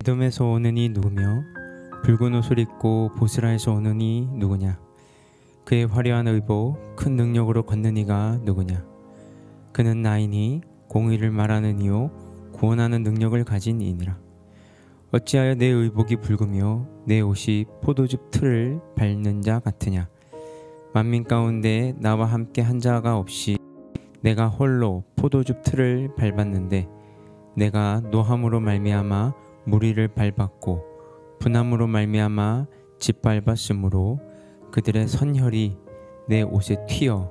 에돔에서 오는 이 누구며 붉은 옷을 입고 보스라에서 오는 이 누구냐. 그의 화려한 의복 큰 능력으로 걷는 이가 누구냐. 그는 나이니 공의를 말하는 이요 구원하는 능력을 가진 이니라. 어찌하여 내 의복이 붉으며 내 옷이 포도즙 틀을 밟는 자 같으냐. 만민 가운데 나와 함께 한 자가 없이 내가 홀로 포도즙 틀을 밟았는데 내가 노함으로 말미암아 무리를 밟았고 분함으로 말미암아 짓밟았으므로 그들의 선혈이 내 옷에 튀어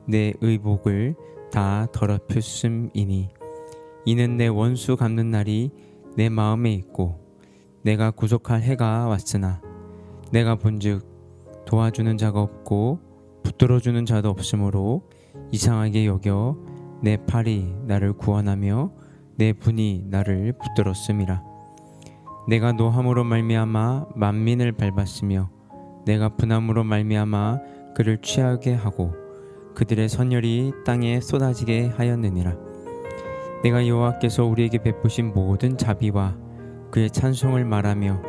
내 의복을 다 더럽혔음이니 이는 내 원수 갚는 날이 내 마음에 있고 내가 구속할 해가 왔으나 내가 본즉 도와주는 자가 없고 붙들어주는 자도 없으므로 이상하게 여겨 내 팔이 나를 구원하며 내 분이 나를 붙들었음이라. 내가 노함으로 말미암아 만민을 밟았으며 내가 분함으로 말미암아 그를 취하게 하고 그들의 선혈이 땅에 쏟아지게 하였느니라. 내가 여호와께서 우리에게 베푸신 모든 자비와 그의 찬송을 말하며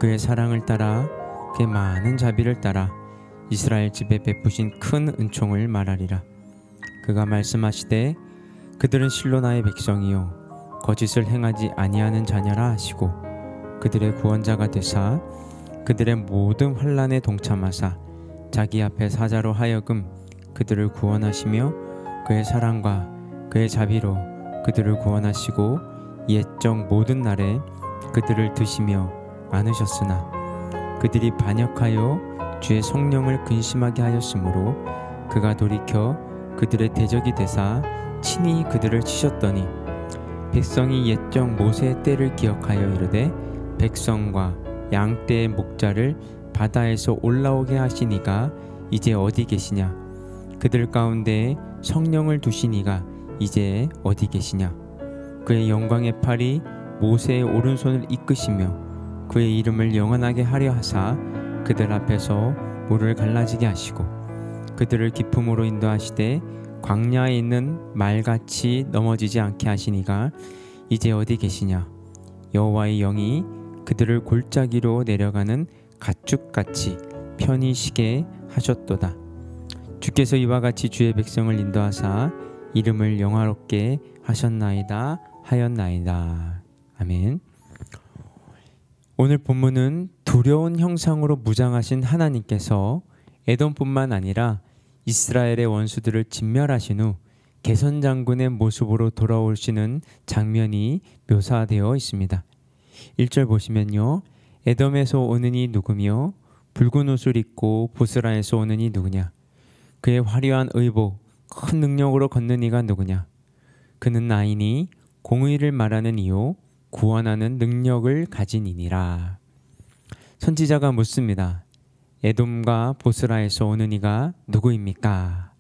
그의 사랑을 따라 그의 많은 자비를 따라 이스라엘 집에 베푸신 큰 은총을 말하리라. 그가 말씀하시되 그들은 실로 나의 백성이요 거짓을 행하지 아니하는 자녀라 하시고 그들의 구원자가 되사 그들의 모든 환난에 동참하사 자기 앞에 사자로 하여금 그들을 구원하시며 그의 사랑과 그의 자비로 그들을 구원하시고 옛적 모든 날에 그들을 드시며 안으셨으나 그들이 반역하여 주의 성령을 근심하게 하였으므로 그가 돌이켜 그들의 대적이 되사 친히 그들을 치셨더니 백성이 옛적 모세의 때를 기억하여 이르되 백성과 양떼의 목자를 바다에서 올라오게 하신 이가 이제 어디 계시냐. 그들 가운데 성령을 두신 이가 이제 어디 계시냐. 그의 영광의 팔이 모세의 오른손을 이끄시며 그의 이름을 영원하게 하려 하사 그들 앞에서 물을 갈라지게 하시고 그들을 기품으로 인도하시되 광야에 있는 말같이 넘어지지 않게 하시니가 이제 어디 계시냐. 여호와의 영이 그들을 골짜기로 내려가는 가축같이 편히 쉬게 하셨도다. 주께서 이와 같이 주의 백성을 인도하사 이름을 영화롭게 하셨나이다 하였나이다. 아멘. 오늘 본문은 두려운 형상으로 무장하신 하나님께서 에돔뿐만 아니라 이스라엘의 원수들을 진멸하신 후 개선장군의 모습으로 돌아오시는 장면이 묘사되어 있습니다. 1절 보시면요. 에돔에서 오는 이 누구며 붉은 옷을 입고 보스라에서 오는 이 누구냐. 그의 화려한 의복 큰 능력으로 걷는 이가 누구냐. 그는 나이니 공의를 말하는 이요 구원하는 능력을 가진 이니라. 선지자가 묻습니다. 에돔과 보스라에서 오는 이가 누구입니까?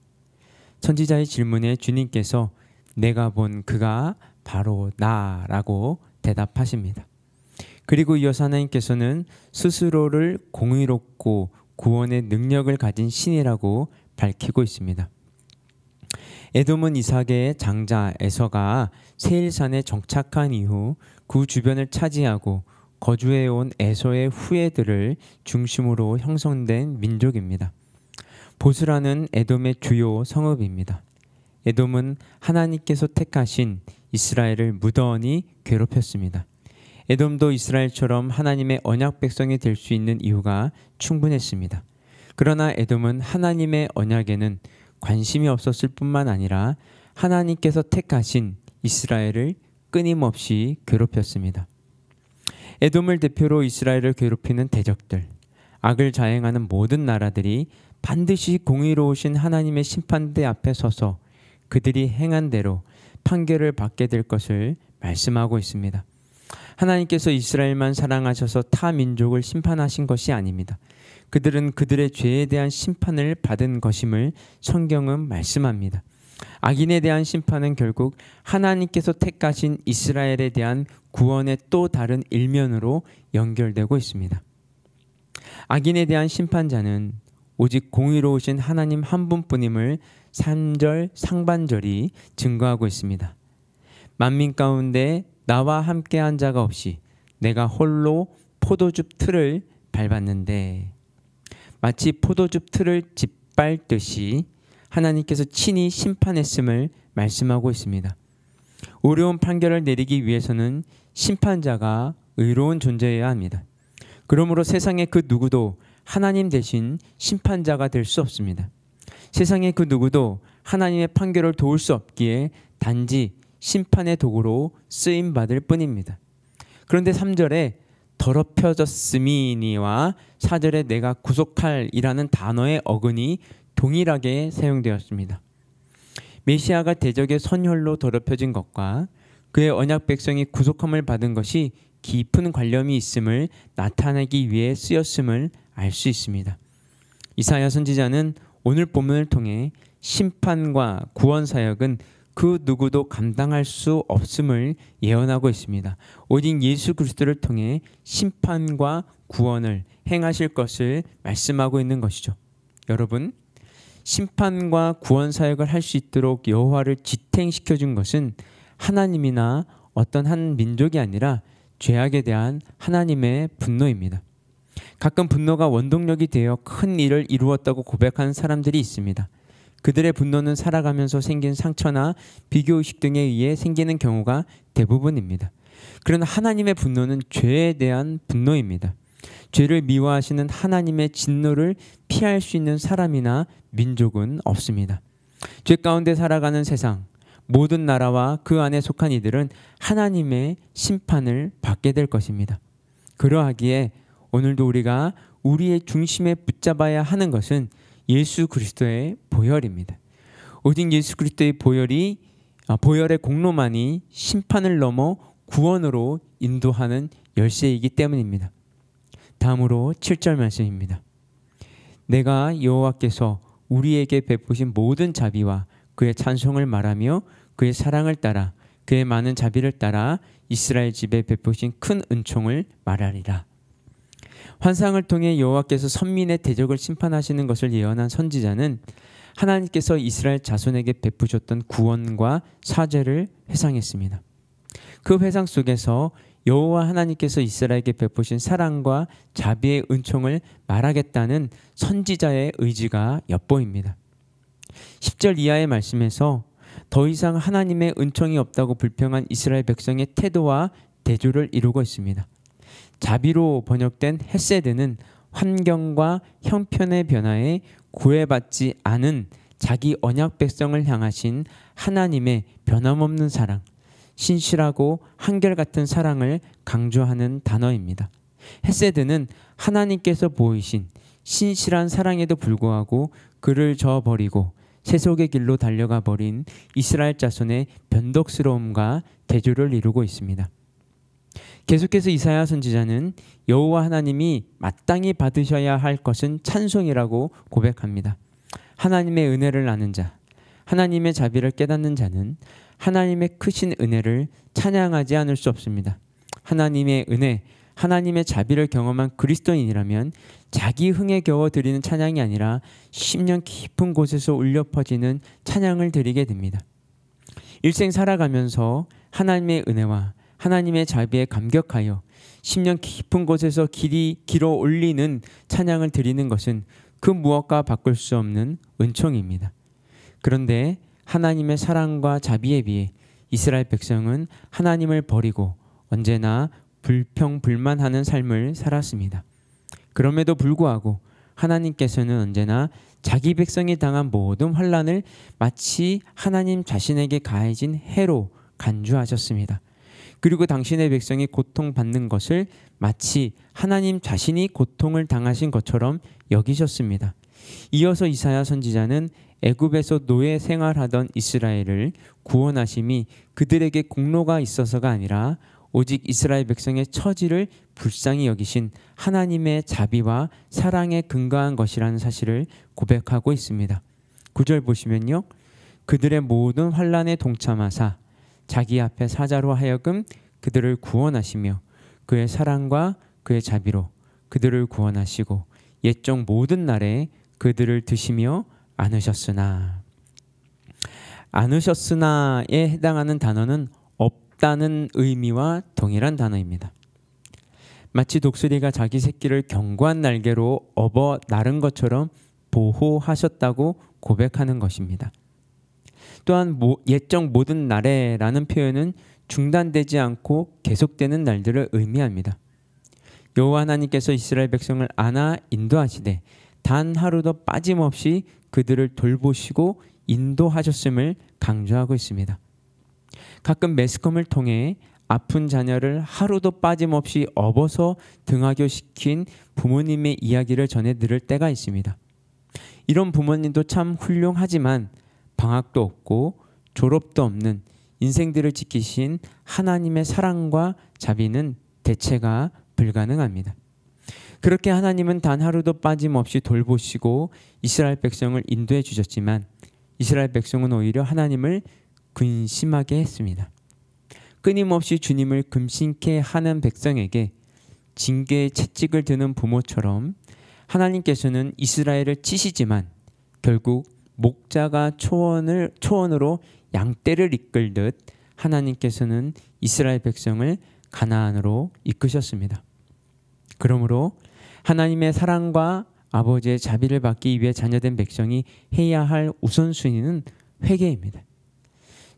선지자의 질문에 주님께서 내가 본 그가 바로 나라고 대답하십니다. 그리고 이어서 하나님께서는 스스로를 공의롭고 구원의 능력을 가진 신이라고 밝히고 있습니다. 에돔은 이삭의 장자 에서가 세일산에 정착한 이후 그 주변을 차지하고 거주해온 에서의 후예들을 중심으로 형성된 민족입니다. 보스라는 에돔의 주요 성읍입니다. 에돔은 하나님께서 택하신 이스라엘을 무던히 괴롭혔습니다. 에돔도 이스라엘처럼 하나님의 언약 백성이 될 수 있는 이유가 충분했습니다. 그러나 에돔은 하나님의 언약에는 관심이 없었을 뿐만 아니라 하나님께서 택하신 이스라엘을 끊임없이 괴롭혔습니다. 에돔을 대표로 이스라엘을 괴롭히는 대적들, 악을 자행하는 모든 나라들이 반드시 공의로우신 하나님의 심판대 앞에 서서 그들이 행한 대로 판결을 받게 될 것을 말씀하고 있습니다. 하나님께서 이스라엘만 사랑하셔서 타 민족을 심판하신 것이 아닙니다. 그들은 그들의 죄에 대한 심판을 받은 것임을 성경은 말씀합니다. 악인에 대한 심판은 결국 하나님께서 택하신 이스라엘에 대한 구원의 또 다른 일면으로 연결되고 있습니다. 악인에 대한 심판자는 오직 공의로우신 하나님 한 분뿐임을 3절 상반절이 증거하고 있습니다. 만민 가운데 나와 함께한 자가 없이 내가 홀로 포도즙 틀을 밟았는데, 마치 포도즙 틀을 짓밟듯이 하나님께서 친히 심판했음을 말씀하고 있습니다. 어려운 판결을 내리기 위해서는 심판자가 의로운 존재여야 합니다. 그러므로 세상의 그 누구도 하나님 대신 심판자가 될 수 없습니다. 세상의 그 누구도 하나님의 판결을 도울 수 없기에 단지 심판의 도구로 쓰임받을 뿐입니다. 그런데 3절에 더럽혀졌음이니와 4절에 내가 구속할이라는 단어의 어근이 동일하게 사용되었습니다. 메시아가 대적의 선혈로 더럽혀진 것과 그의 언약 백성이 구속함을 받은 것이 깊은 관련이 있음을 나타내기 위해 쓰였음을 알 수 있습니다. 이사야 선지자는 오늘 본문을 통해 심판과 구원 사역은 그 누구도 감당할 수 없음을 예언하고 있습니다. 오직 예수 그리스도를 통해 심판과 구원을 행하실 것을 말씀하고 있는 것이죠. 여러분, 심판과 구원 사역을 할 수 있도록 여호와를 지탱시켜 준 것은 하나님이나 어떤 한 민족이 아니라 죄악에 대한 하나님의 분노입니다. 가끔 분노가 원동력이 되어 큰 일을 이루었다고 고백하는 사람들이 있습니다. 그들의 분노는 살아가면서 생긴 상처나 비교의식 등에 의해 생기는 경우가 대부분입니다. 그러나 하나님의 분노는 죄에 대한 분노입니다. 죄를 미워하시는 하나님의 진노를 피할 수 있는 사람이나 민족은 없습니다. 죄 가운데 살아가는 세상, 모든 나라와 그 안에 속한 이들은 하나님의 심판을 받게 될 것입니다. 그러하기에 오늘도 우리가 우리의 중심에 붙잡아야 하는 것은 예수 그리스도의 보혈입니다. 오직 예수 그리스도의 보혈의 공로만이 심판을 넘어 구원으로 인도하는 열쇠이기 때문입니다. 다음으로 7절 말씀입니다. 내가 여호와께서 우리에게 베푸신 모든 자비와 그의 찬송을 말하며 그의 사랑을 따라 그의 많은 자비를 따라 이스라엘 집에 베푸신 큰 은총을 말하리라. 환상을 통해 여호와께서 선민의 대적을 심판하시는 것을 예언한 선지자는 하나님께서 이스라엘 자손에게 베푸셨던 구원과 사죄를 회상했습니다. 그 회상 속에서 여호와 하나님께서 이스라엘에게 베푸신 사랑과 자비의 은총을 말하겠다는 선지자의 의지가 엿보입니다. 10절 이하의 말씀에서 더 이상 하나님의 은총이 없다고 불평한 이스라엘 백성의 태도와 대조를 이루고 있습니다. 자비로 번역된 헤세드는 환경과 형편의 변화에 구애받지 않은 자기 언약 백성을 향하신 하나님의 변함없는 사랑, 신실하고 한결같은 사랑을 강조하는 단어입니다. 헤세드는 하나님께서 보이신 신실한 사랑에도 불구하고 그를 저버리고 세속의 길로 달려가 버린 이스라엘 자손의 변덕스러움과 대조를 이루고 있습니다. 계속해서 이사야 선지자는 여호와 하나님이 마땅히 받으셔야 할 것은 찬송이라고 고백합니다. 하나님의 은혜를 아는 자, 하나님의 자비를 깨닫는 자는 하나님의 크신 은혜를 찬양하지 않을 수 없습니다. 하나님의 은혜, 하나님의 자비를 경험한 그리스도인이라면 자기 흥에 겨워 드리는 찬양이 아니라 심령 깊은 곳에서 울려 퍼지는 찬양을 드리게 됩니다. 일생 살아가면서 하나님의 은혜와 하나님의 자비에 감격하여 심령 깊은 곳에서 길어 올리는 찬양을 드리는 것은 그 무엇과 바꿀 수 없는 은총입니다. 그런데 하나님의 사랑과 자비에 비해 이스라엘 백성은 하나님을 버리고 언제나 불평불만하는 삶을 살았습니다. 그럼에도 불구하고 하나님께서는 언제나 자기 백성이 당한 모든 환난을 마치 하나님 자신에게 가해진 해로 간주하셨습니다. 그리고 당신의 백성이 고통받는 것을 마치 하나님 자신이 고통을 당하신 것처럼 여기셨습니다. 이어서 이사야 선지자는 애굽에서 노예 생활하던 이스라엘을 구원하심이 그들에게 공로가 있어서가 아니라 오직 이스라엘 백성의 처지를 불쌍히 여기신 하나님의 자비와 사랑에 근거한 것이라는 사실을 고백하고 있습니다. 9절 보시면요. 그들의 모든 환난에 동참하사 자기 앞에 사자로 하여금 그들을 구원하시며 그의 사랑과 그의 자비로 그들을 구원하시고 옛적 모든 날에 그들을 드시며 안으셨으나. 안으셨으나에 해당하는 단어는 없다는 의미와 동일한 단어입니다. 마치 독수리가 자기 새끼를 견고한 날개로 업어 나른 것처럼 보호하셨다고 고백하는 것입니다. 또한 옛적 모든 날에라는 표현은 중단되지 않고 계속되는 날들을 의미합니다. 여호와 하나님께서 이스라엘 백성을 안아 인도하시되 단 하루도 빠짐없이 그들을 돌보시고 인도하셨음을 강조하고 있습니다. 가끔 매스컴을 통해 아픈 자녀를 하루도 빠짐없이 업어서 등하교시킨 부모님의 이야기를 전해 들을 때가 있습니다. 이런 부모님도 참 훌륭하지만 방학도 없고 졸업도 없는 인생들을 지키신 하나님의 사랑과 자비는 대체가 불가능합니다. 그렇게 하나님은 단 하루도 빠짐없이 돌보시고 이스라엘 백성을 인도해 주셨지만 이스라엘 백성은 오히려 하나님을 근심하게 했습니다. 끊임없이 주님을 금신케 하는 백성에게 징계의 채찍을 드는 부모처럼 하나님께서는 이스라엘을 치시지만 결국 목자가 초원으로 양떼를 이끌듯 하나님께서는 이스라엘 백성을 가나안으로 이끄셨습니다. 그러므로 하나님의 사랑과 아버지의 자비를 받기 위해 자녀된 백성이 해야 할 우선순위는 회개입니다.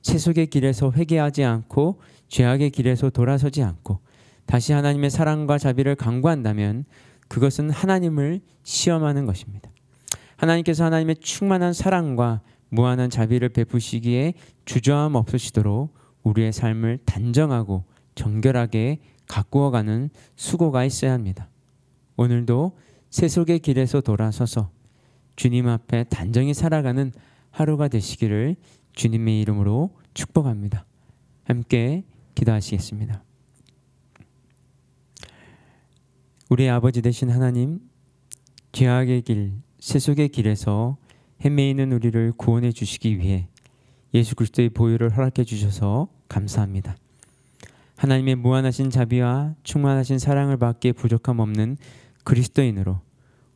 세속의 길에서 회개하지 않고 죄악의 길에서 돌아서지 않고 다시 하나님의 사랑과 자비를 간구한다면 그것은 하나님을 시험하는 것입니다. 하나님께서 하나님의 충만한 사랑과 무한한 자비를 베푸시기에 주저함 없으시도록 우리의 삶을 단정하고 정결하게 가꾸어가는 수고가 있어야 합니다. 오늘도 세속의 길에서 돌아서서 주님 앞에 단정히 살아가는 하루가 되시기를 주님의 이름으로 축복합니다. 함께 기도하시겠습니다. 우리의 아버지 되신 하나님, 죄악의 길, 세속의 길에서 헤매이는 우리를 구원해 주시기 위해 예수 그리스도의 보혈을 허락해 주셔서 감사합니다. 하나님의 무한하신 자비와 충만하신 사랑을 받기에 부족함 없는 그리스도인으로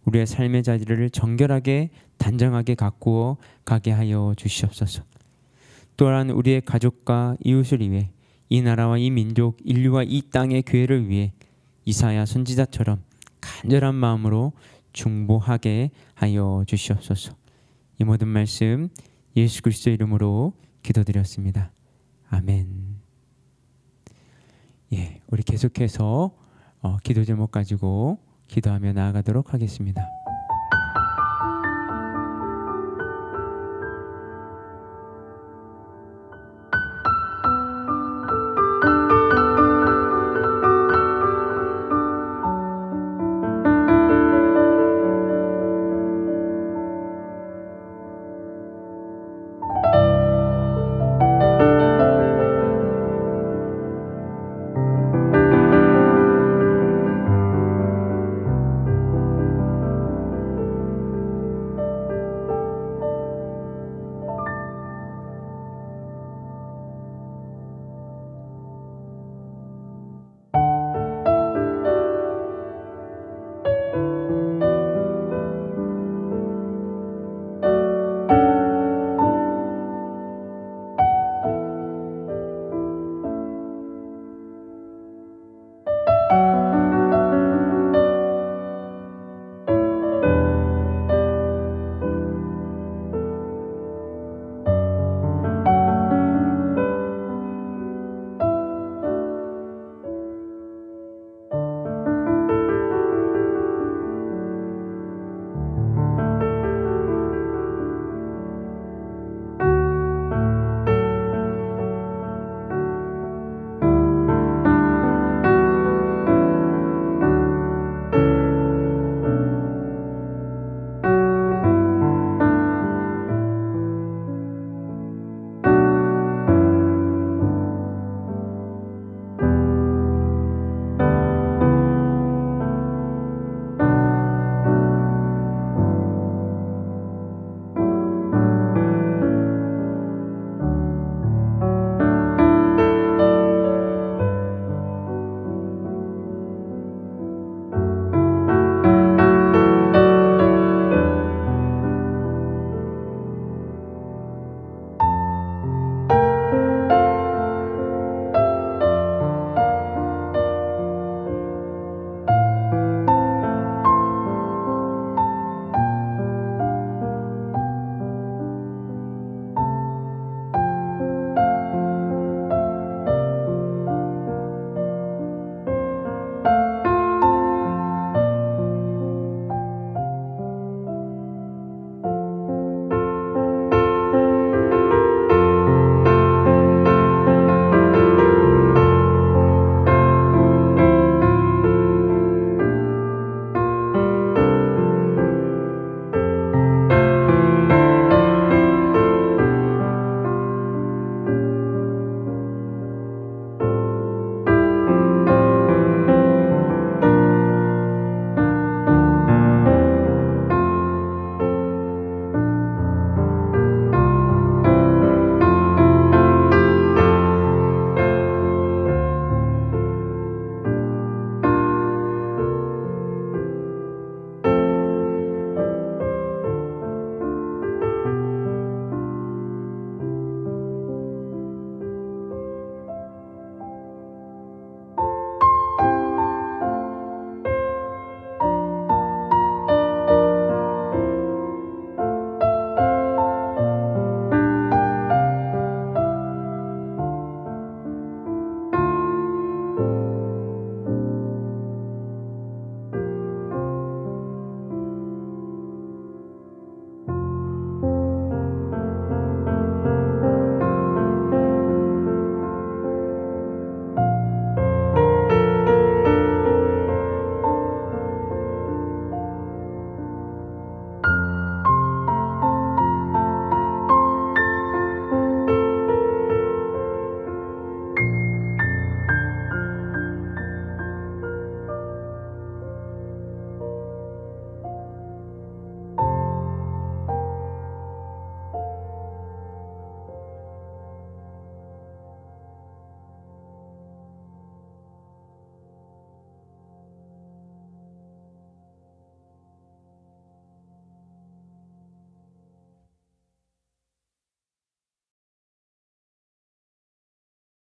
우리의 삶의 자리를 정결하게 단정하게 가꾸어 가게 하여 주시옵소서. 또한 우리의 가족과 이웃을 위해 이 나라와 이 민족, 인류와 이 땅의 교회를 위해 이사야 선지자처럼 간절한 마음으로 중보하게 하여 주시옵소서. 이 모든 말씀 예수 그리스도 이름으로 기도드렸습니다. 아멘. 우리 계속해서 기도 제목 가지고 기도하며 나아가도록 하겠습니다.